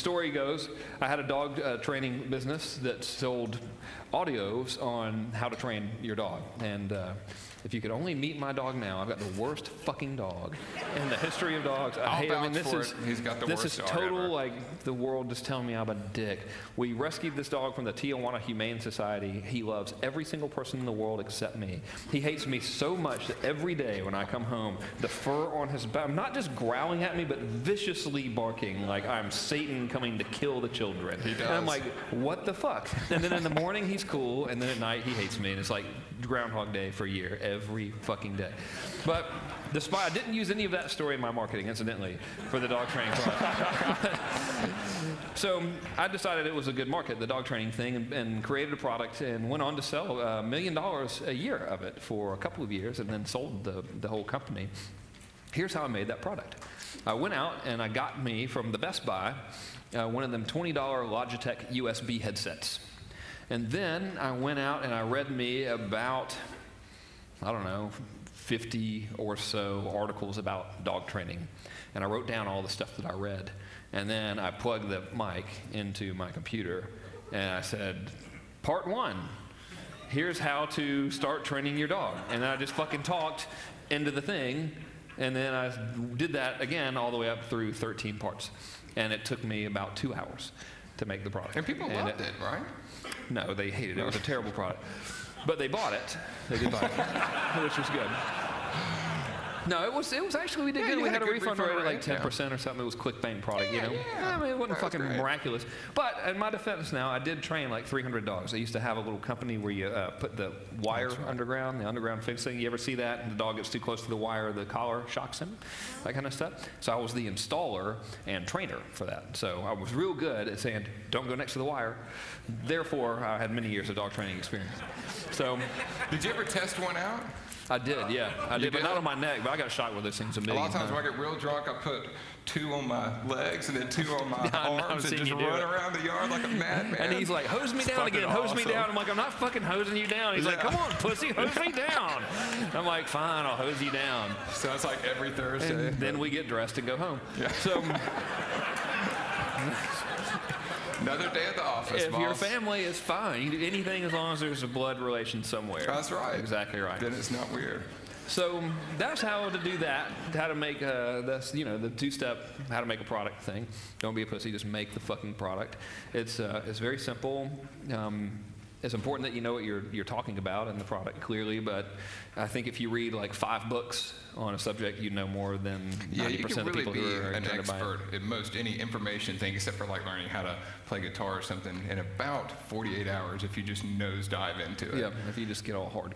story goes, I had a dog training business that sold audios on how to train your dog. And if you could only meet my dog now, I've got the worst fucking dog in the history of dogs. He's got the worst dog This is total, ever. like, the world just telling me I'm a dick. We rescued this dog from the Tijuana Humane Society. He loves every single person in the world except me. He hates me so much that every day when I come home, the fur on his back, not just growling at me, but viciously barking like I'm Satan coming to kill the children. He does. And I'm like, what the fuck? And then in the morning, he's cool, and then at night, he hates me, and it's like Groundhog Day for a year, every fucking day. But despite, I didn't use any of that story in my marketing, incidentally, for the dog training product. So I decided it was a good market, the dog training thing, and created a product and went on to sell $1 million a year of it for a couple of years, and then sold the whole company. Here's how I made that product. I went out and I got me from the Best Buy one of them $20 Logitech USB headsets. And then I went out and I read me about, I don't know, 50 or so articles about dog training. And I wrote down all the stuff that I read. And then I plugged the mic into my computer and I said, part 1, here's how to start training your dog. And then I just fucking talked into the thing, and then I did that again all the way up through 13 parts. And it took me about 2 hours to make the product. And people loved it, right? No, they hated it. It was a terrible product. But they bought it. They did buy it, which was good. No, it was actually, we did good. We had a refund rate of like 10% or something. It was clickbait product, you know? I mean, it wasn't fucking miraculous. But in my defense now, I did train like 300 dogs. I used to have a little company where you put the wire underground, the underground fencing. You ever see that? And the dog gets too close to the wire, the collar shocks him, that kind of stuff. So I was the installer and trainer for that. So I was real good at saying, don't go next to the wire. Therefore, I had many years of dog training experience. So, did you ever test one out? I did, yeah. I did, but not on my neck, but I got shot with those things a million times. A lot of times when I get real drunk, I put 2 on my legs and then 2 on my arms and just run around the yard like a madman. And he's like, hose me down again, hose me down. I'm like, I'm not fucking hosing you down. He's like, come on, pussy, hose me down. I'm like, fine, I'll hose you down. So it's like every Thursday. And then we get dressed and go home. Yeah. So, another day at the office, if your family is fine, you do anything as long as there's a blood relation somewhere. That's right. Exactly right. Then it's not weird. So that's how to do that, how to make, that's, you know, the 2-step how to make a product thing. Don't be a pussy, just make the fucking product. It's very simple. It's important that you know what you're talking about in the product clearly, but I think if you read like 5 books on a subject, you know more than 90% of the people who are an going to buy it. expert at most any information thing, except for like learning how to play guitar or something in about 48 hours if you just nosedive into it. Yeah, if you just get all hardcore.